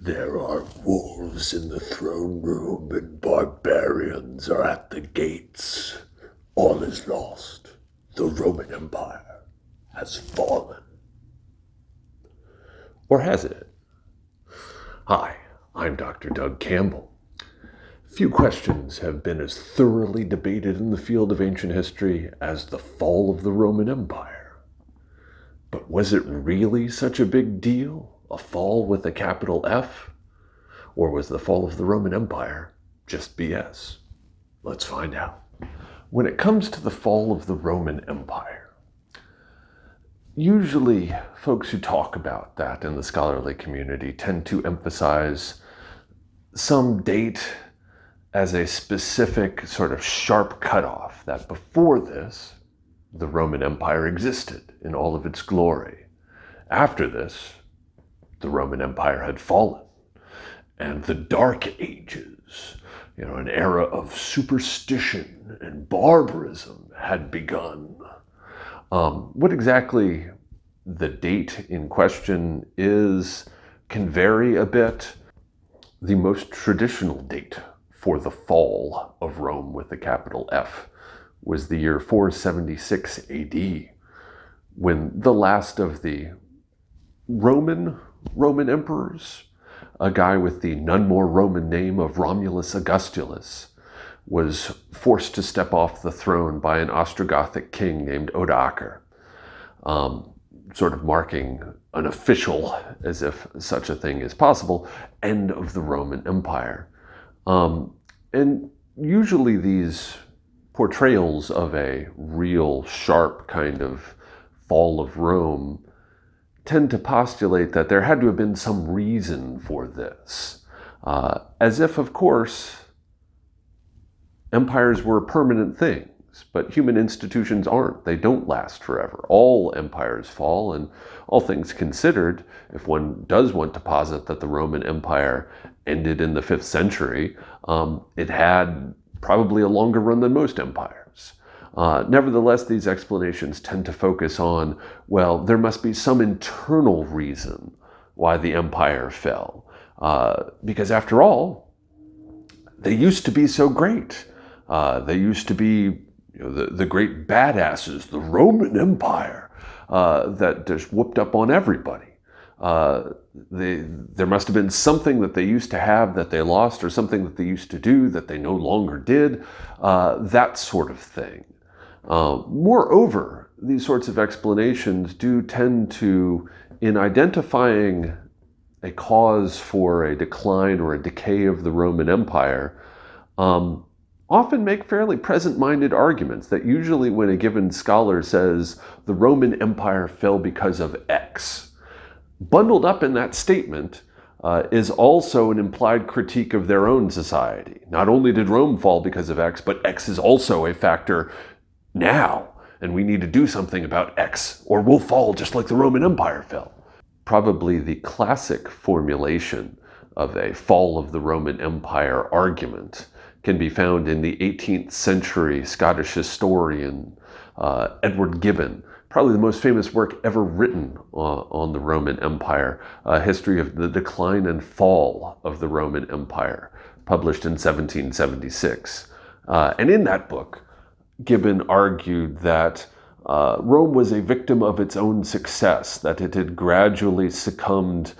There are wolves in the throne room and barbarians are at the gates. All is lost. The Roman Empire has fallen. Or has it? Hi, I'm Dr. Doug Campbell. Few questions have been as thoroughly debated in the field of ancient history as the fall of the Roman Empire. But was it really such a big deal? A fall with a capital F? Or was the fall of the Roman Empire just BS? Let's find out. When it comes to the fall of the Roman Empire, usually folks who talk about that in the scholarly community tend to emphasize some date as a specific sort of sharp cutoff, that before this, the Roman Empire existed in all of its glory. After this, the Roman Empire had fallen, and the Dark Ages, an era of superstition and barbarism had begun. What exactly the date in question is can vary a bit. The most traditional date for the fall of Rome with a capital F was the year 476 AD, when the last of the Roman emperors, a guy with the none more Roman name of Romulus Augustulus, was forced to step off the throne by an Ostrogothic king named Odoacer, sort of marking an official, as if such a thing is possible, end of the Roman Empire. And usually these portrayals of a real sharp kind of fall of Rome tend to postulate that there had to have been some reason for this. As if, of course, empires were permanent things, but human institutions aren't. They don't last forever. All empires fall, and all things considered, if one does want to posit that the Roman Empire ended in the 5th century, it had probably a longer run than most empires. Nevertheless, these explanations tend to focus on, well, there must be some internal reason why the empire fell. Because after all, they used to be so great. They used to be the great badasses, the Roman Empire, that just whooped up on everybody. There must have been something that they used to have that they lost, or something that they used to do that they no longer did, that sort of thing. Moreover, these sorts of explanations do tend to, in identifying a cause for a decline or a decay of the Roman Empire, often make fairly present-minded arguments that usually when a given scholar says the Roman Empire fell because of X, bundled up in that statement is also an implied critique of their own society. Not only did Rome fall because of X, but X is also a factor now, and we need to do something about X, or we'll fall just like the Roman Empire fell. Probably the classic formulation of a fall of the Roman Empire argument can be found in the 18th century Scottish historian Edward Gibbon, probably the most famous work ever written on the Roman Empire, a history of the decline and fall of the Roman Empire, published in 1776. And in that book, Gibbon argued that Rome was a victim of its own success, that it had gradually succumbed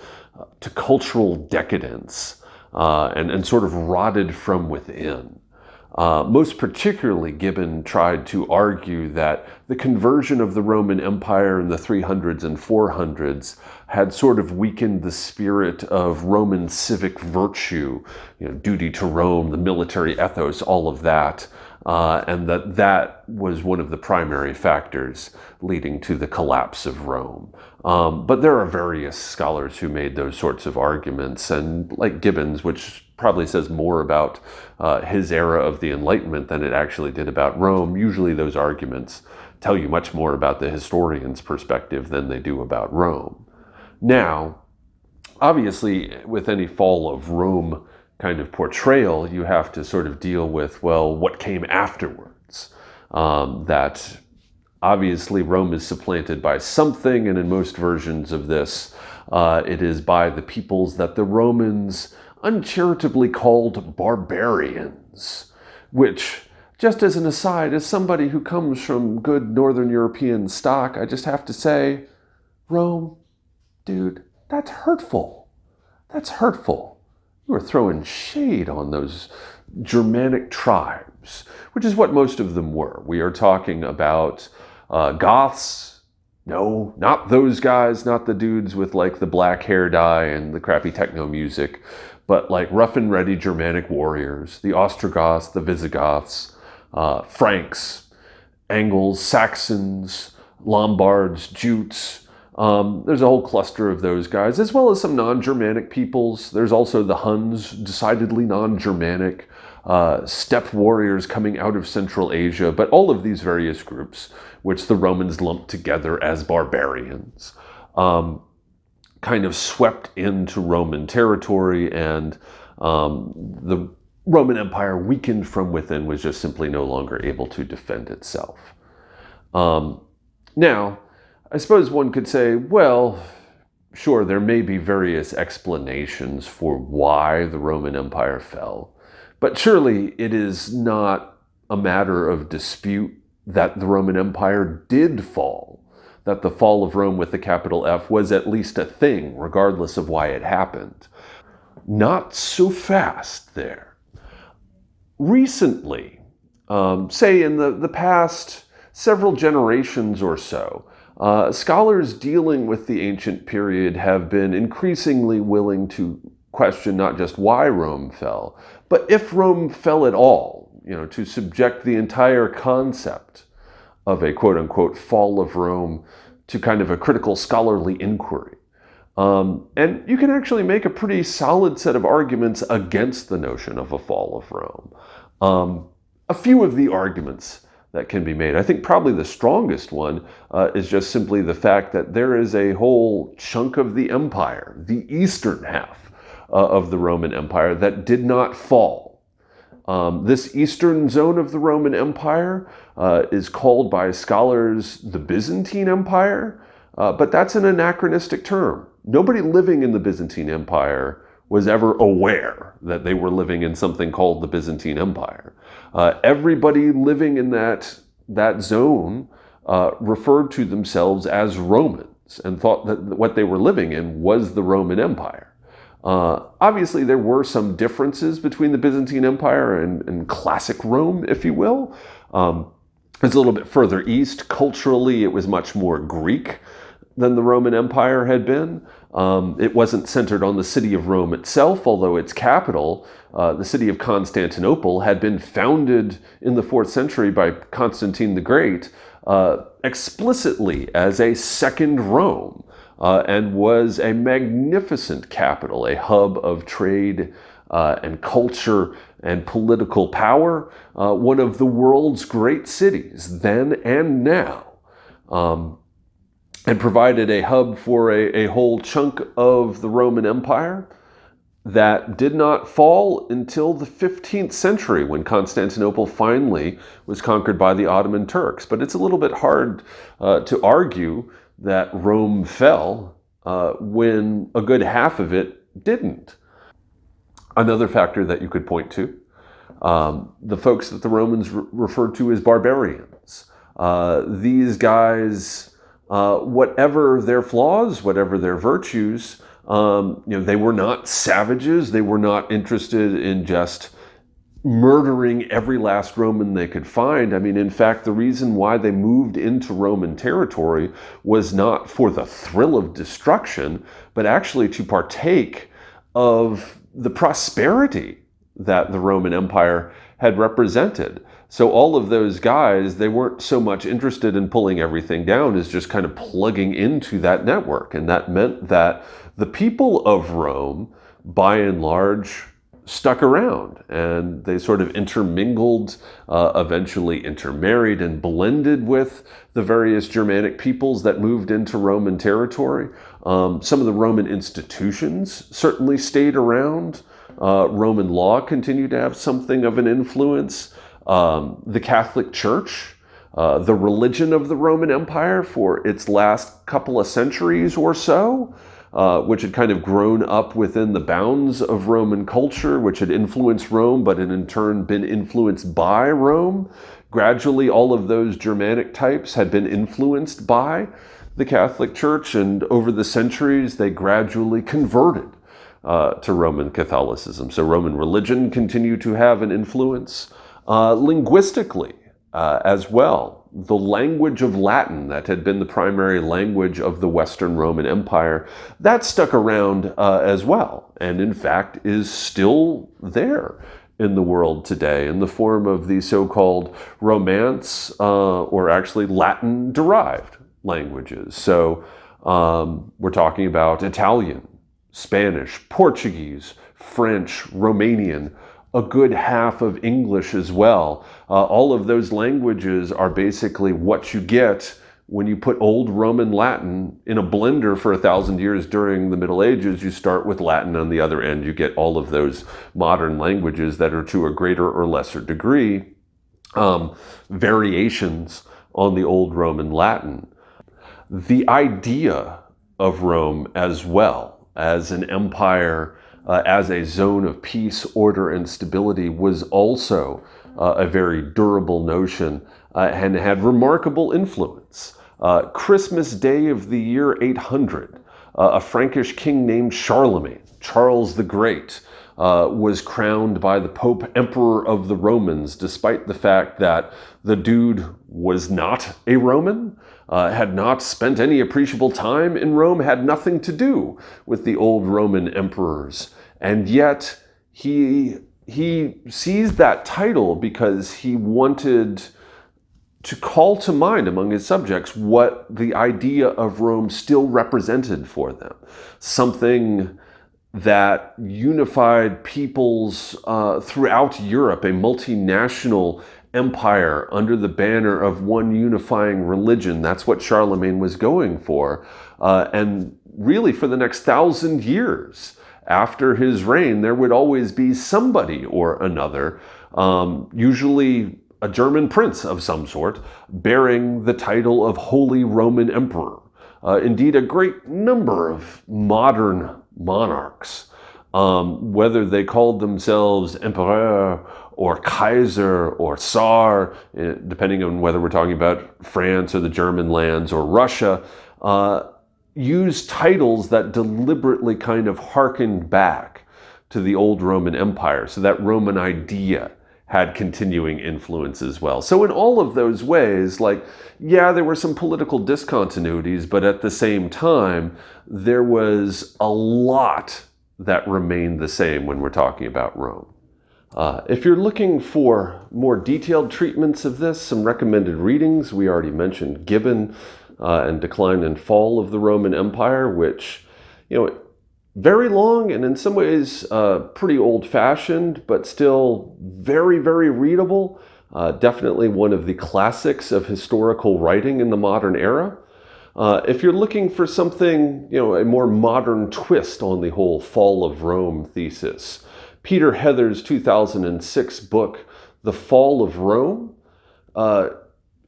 to cultural decadence and sort of rotted from within. Most particularly, Gibbon tried to argue that the conversion of the Roman Empire in the 300s and 400s had sort of weakened the spirit of Roman civic virtue, duty to Rome, the military ethos, all of that, and that was one of the primary factors leading to the collapse of Rome. But there are various scholars who made those sorts of arguments, and like Gibbon's, which probably says more about his era of the Enlightenment than it actually did about Rome. Usually those arguments tell you much more about the historian's perspective than they do about Rome. Now, obviously, with any fall of Rome kind of portrayal, you have to sort of deal with, well, what came afterwards? That obviously Rome is supplanted by something, and in most versions of this, It is by the peoples that the Romans uncharitably called barbarians, which, just as an aside, as somebody who comes from good Northern European stock, I just have to say, Rome, dude, that's hurtful. That's hurtful. You are throwing shade on those Germanic tribes, which is what most of them were. We are talking about Goths. No, not those guys, not the dudes with like the black hair dye and the crappy techno music, but like rough and ready Germanic warriors, the Ostrogoths, the Visigoths, Franks, Angles, Saxons, Lombards, Jutes. There's a whole cluster of those guys, as well as some non-Germanic peoples. There's also the Huns, decidedly non-Germanic, steppe warriors coming out of Central Asia, but all of these various groups, which the Romans lumped together as barbarians, kind of swept into Roman territory, and the Roman Empire, weakened from within, was just simply no longer able to defend itself. Now, I suppose one could say, well, sure, there may be various explanations for why the Roman Empire fell, but surely it is not a matter of dispute that the Roman Empire did fall, that the fall of Rome with the capital F was at least a thing, regardless of why it happened. Not so fast there. Recently, say in the past several generations or so, scholars dealing with the ancient period have been increasingly willing to question not just why Rome fell, but if Rome fell at all, to subject the entire concept of a quote-unquote fall of Rome to kind of a critical scholarly inquiry. And you can actually make a pretty solid set of arguments against the notion of a fall of Rome. A few of the arguments that can be made, I think probably the strongest one is just simply the fact that there is a whole chunk of the empire, the eastern half of the Roman Empire, that did not fall. This eastern zone of the Roman Empire is called by scholars the Byzantine Empire, but that's an anachronistic term. Nobody living in the Byzantine Empire was ever aware that they were living in something called the Byzantine Empire. Everybody living in that zone referred to themselves as Romans and thought that what they were living in was the Roman Empire. Obviously, there were some differences between the Byzantine Empire and classic Rome, if you will. It's a little bit further east. Culturally, it was much more Greek than the Roman Empire had been. It wasn't centered on the city of Rome itself, although its capital, the city of Constantinople, had been founded in the 4th century by Constantine the Great, explicitly as a second Rome, and was a magnificent capital, a hub of trade and culture and political power, one of the world's great cities then and now. And provided a hub for a whole chunk of the Roman Empire that did not fall until the 15th century, when Constantinople finally was conquered by the Ottoman Turks. But it's a little bit hard to argue that Rome fell when a good half of it didn't. Another factor that you could point to, the folks that the Romans referred to as barbarians. These guys, whatever their flaws, whatever their virtues, they were not savages. They were not interested in just murdering every last Roman they could find. I mean, in fact, the reason why they moved into Roman territory was not for the thrill of destruction, but actually to partake of the prosperity that the Roman Empire had represented. So all of those guys, they weren't so much interested in pulling everything down as just kind of plugging into that network. And that meant that the people of Rome, by and large, stuck around, and they sort of intermingled, eventually intermarried and blended with the various Germanic peoples that moved into Roman territory. Some of the Roman institutions certainly stayed around. Roman law continued to have something of an influence. The Catholic Church, the religion of the Roman Empire for its last couple of centuries or so, which had kind of grown up within the bounds of Roman culture, which had influenced Rome, but had in turn been influenced by Rome. Gradually, all of those Germanic types had been influenced by the Catholic Church, and over the centuries, they gradually converted to Roman Catholicism. So Roman religion continued to have an influence. Linguistically as well, the language of Latin that had been the primary language of the Western Roman Empire, that stuck around as well, and in fact is still there in the world today in the form of the so-called Romance, or actually Latin-derived languages. So we're talking about Italian, Spanish, Portuguese, French, Romanian, a good half of English as well. All of those languages are basically what you get when you put old Roman Latin in a blender for 1,000 years during the Middle Ages. You start with Latin on the other end. You get all of those modern languages that are to a greater or lesser degree variations on the old Roman Latin. The idea of Rome as well as an empire, as a zone of peace, order, and stability was also a very durable notion and had remarkable influence. Christmas Day of the year 800, a Frankish king named Charlemagne, Charles the Great, was crowned by the Pope Emperor of the Romans, despite the fact that the dude was not a Roman, had not spent any appreciable time in Rome, had nothing to do with the old Roman emperors. And yet he seized that title because he wanted to call to mind among his subjects what the idea of Rome still represented for them. Something that unified peoples throughout Europe, a multinational empire under the banner of one unifying religion. That's what Charlemagne was going for. And really for the next 1,000 years after his reign, there would always be somebody or another, usually a German prince of some sort, bearing the title of Holy Roman Emperor. Indeed, a great number of modern monarchs, whether they called themselves empereur or Kaiser or Tsar, depending on whether we're talking about France or the German lands or Russia, use titles that deliberately kind of harkened back to the old Roman Empire. So that Roman idea had continuing influence as well. So in all of those ways, yeah, there were some political discontinuities, but at the same time, there was a lot that remained the same when we're talking about Rome. If you're looking for more detailed treatments of this, some recommended readings, we already mentioned Gibbon and Decline and Fall of the Roman Empire, which, very long and in some ways pretty old-fashioned, but still very, very readable. Definitely one of the classics of historical writing in the modern era. If you're looking for something, a more modern twist on the whole Fall of Rome thesis, Peter Heather's 2006 book, The Fall of Rome,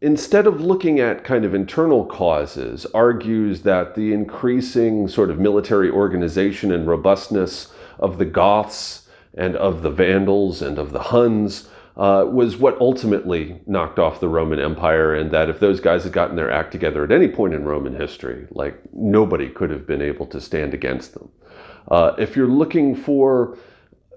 instead of looking at kind of internal causes, argues that the increasing sort of military organization and robustness of the Goths and of the Vandals and of the Huns was what ultimately knocked off the Roman Empire, and that if those guys had gotten their act together at any point in Roman history, nobody could have been able to stand against them. If you're looking for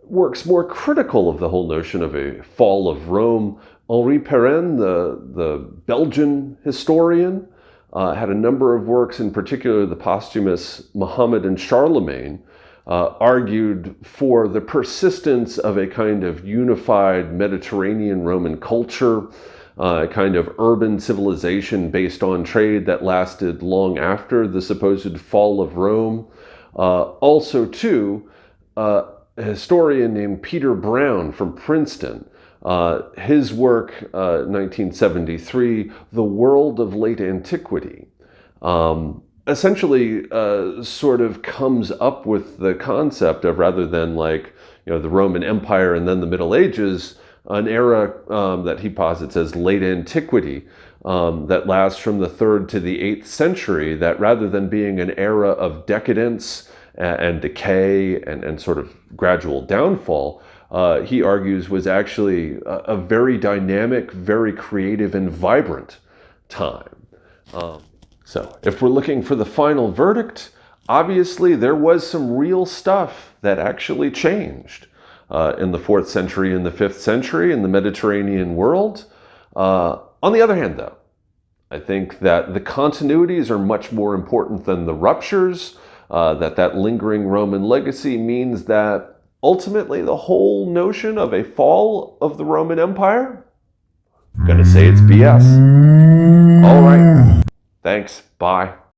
works more critical of the whole notion of a fall of Rome, Henri Pirenne, the Belgian historian, had a number of works, in particular the posthumous Muhammad and Charlemagne, argued for the persistence of a kind of unified Mediterranean Roman culture, a kind of urban civilization based on trade that lasted long after the supposed fall of Rome. Also, too, a historian named Peter Brown from Princeton, his work, 1973, The World of Late Antiquity, essentially sort of comes up with the concept of, rather than the Roman Empire and then the Middle Ages, an era that he posits as late antiquity, that lasts from the 3rd to the 8th century, that rather than being an era of decadence and decay and sort of gradual downfall, he argues was actually a very dynamic, very creative and vibrant time. So if we're looking for the final verdict, obviously there was some real stuff that actually changed in the 4th century and the 5th century in the Mediterranean world. On the other hand, though, I think that the continuities are much more important than the ruptures, that lingering Roman legacy means that ultimately the whole notion of a fall of the Roman Empire, I'm gonna say it's BS. All right. Thanks. Bye.